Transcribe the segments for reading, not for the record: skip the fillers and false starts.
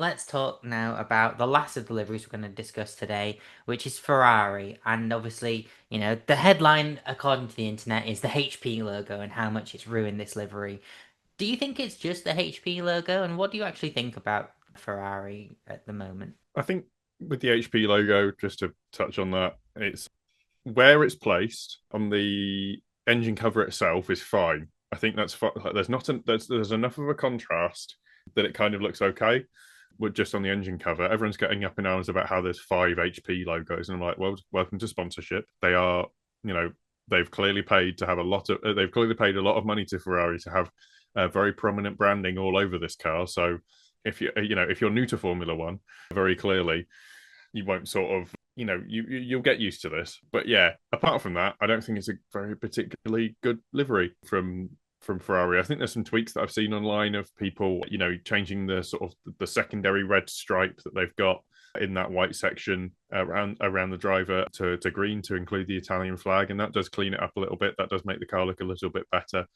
let's talk now about the last of the liveries we're going to discuss today, which is Ferrari. And obviously, the headline, according to the internet, is the HP logo and how much it's ruined this livery. Do you think it's just the HP logo? And what do you actually think about Ferrari at the moment? I think with the HP logo, just to touch on that, it's where it's placed on the engine cover itself is fine. I think that's fine. There's not there's enough of a contrast that it kind of looks okay. With just on the engine cover, everyone's getting up in arms about how there's five HP logos, and I'm like, well, welcome to sponsorship. They are, you know, they've clearly paid to have a lot of, they've clearly paid a lot of money to Ferrari to have very prominent branding all over this car. So if if you're new to Formula One, very clearly you won't sort of you'll get used to this. But yeah, apart from that, I don't think it's a very particularly good livery from Ferrari. I think there's some tweets that I've seen online of people, changing the sort of the secondary red stripe that they've got in that white section around the driver to green to include the Italian flag, and that does clean it up a little bit. That does make the car look a little bit better.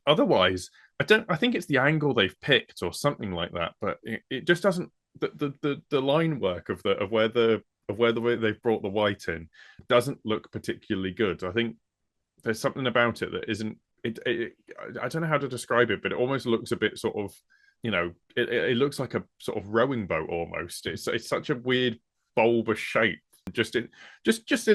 Otherwise, I think it's the angle they've picked or something like that, but it just doesn't the line work of where the way they've brought the white in doesn't look particularly good. I think there's something about it that isn't I don't know how to describe it, but it almost looks a bit sort of, it looks like a sort of rowing boat almost. It's such a weird bulbous shape, just in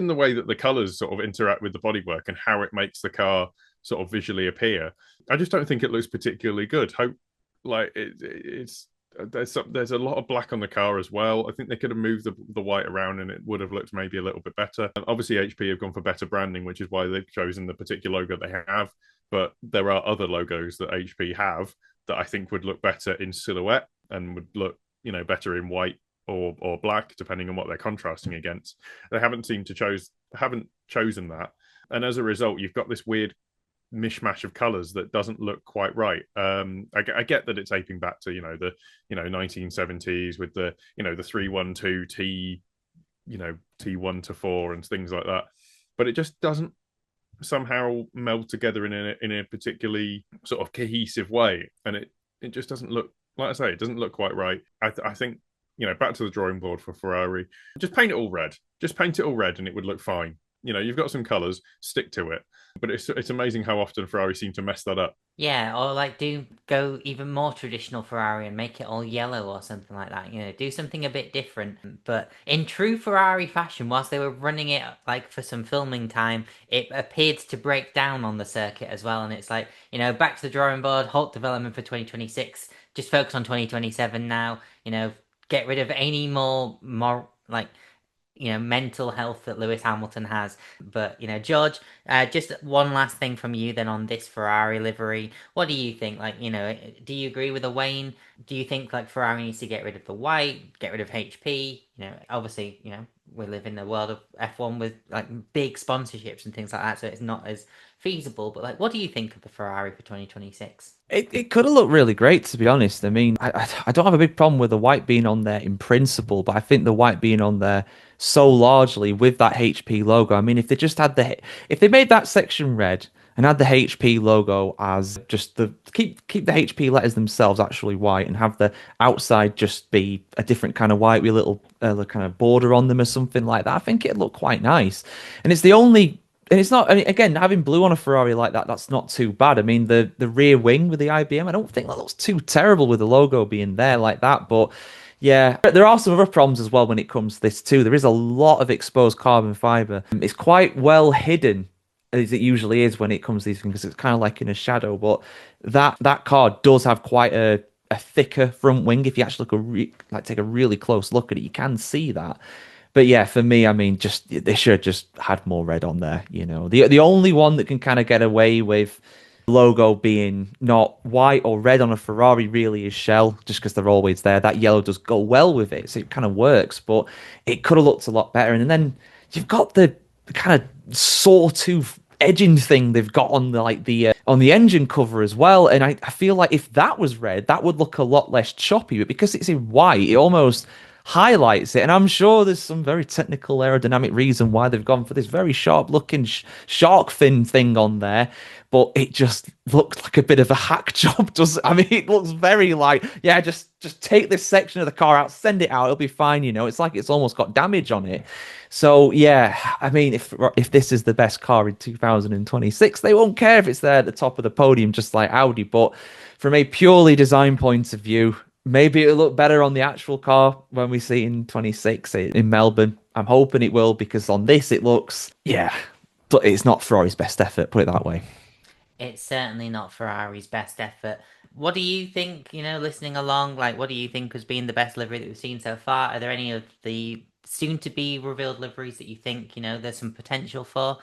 the way that the colors sort of interact with the bodywork and how it makes the car sort of visually appear. I just don't think it looks particularly good. Hope like it's there's a lot of black on the car as well. I think they could have moved the white around and it would have looked maybe a little bit better. And obviously, HP have gone for better branding, which is why they've chosen the particular logo they have. But there are other logos that HP have that I think would look better in silhouette and would look, better in white or black, depending on what they're contrasting against. They haven't chosen that, and as a result, you've got this weird mishmash of colors that doesn't look quite right. I get that it's aping back to the 1970s with the 312 T, T1 to 4 and things like that, but it just doesn't somehow meld together in a particularly sort of cohesive way, and it just doesn't look, like I say, it doesn't look quite right. I think back to the drawing board for Ferrari. Just paint it all red. Just paint it all red, and it would look fine. You've got some colors, stick to it. But it's amazing how often Ferrari seem to mess that up. Yeah, or like do go even more traditional Ferrari and make it all yellow or something like that. Do something a bit different. But in true Ferrari fashion, whilst they were running it like for some filming time, it appeared to break down on the circuit as well. And it's like, back to the drawing board, halt development for 2026, just focus on 2027 now, get rid of any more like mental health that Lewis Hamilton has. But, George, just one last thing from you then on this Ferrari livery. What do you think? Like, do you agree with Wayne? Do you think like Ferrari needs to get rid of the white, get rid of HP? Obviously, we live in the world of F1 with like big sponsorships and things like that, so it's not as feasible. But like, what do you think of the Ferrari for 2026? It could have looked really great, to be honest. I mean, I don't have a big problem with the white being on there in principle, but I think the white being on there so largely with that HP logo. I mean, if they just had if they made that section red and had the HP logo as just the keep the HP letters themselves actually white and have the outside just be a different kind of white with a little kind of border on them or something like that, I think it'd look quite nice. And it's the only and it's not, I mean, again, having blue on a Ferrari like that, that's not too bad. I mean, the rear wing with the IBM, I don't think that looks too terrible with the logo being there like that. But yeah, there are some other problems as well when it comes to this too. There is a lot of exposed carbon fiber. It's quite well hidden, as it usually is when it comes to these things, because it's kind of like in a shadow. But that car does have quite a thicker front wing. If you actually take a really close look at it, you can see that. But yeah, for me, I mean, just they should have just had more red on there. The only one that can kind of get away with logo being not white or red on a Ferrari really is Shell, just because they're always there. That yellow does go well with it, so it kind of works. But it could have looked a lot better. And then you've got the kind of sawtooth edging thing they've got on the on the engine cover as well. And I feel like if that was red, that would look a lot less choppy. But because it's in white, it almost highlights it. And I'm sure there's some very technical aerodynamic reason why they've gone for this very sharp looking shark fin thing on there. But it just looked like a bit of a hack job, does I mean, it looks very like, yeah, just take this section of the car out, send it out, it'll be fine, you know. It's like it's almost got damage on it. So yeah, I mean, if this is the best car in 2026, they won't care if it's there at the top of the podium, just like Audi. But from a purely design point of view, maybe it'll look better on the actual car when we see it in 26 in Melbourne. I'm hoping it will because on this it looks, yeah, but it's not Ferrari's best effort, put it that way. It's certainly not Ferrari's best effort. What do you think, listening along, like, what do you think has been the best livery that we've seen so far? Are there any of the soon to be revealed liveries that you think, there's some potential for?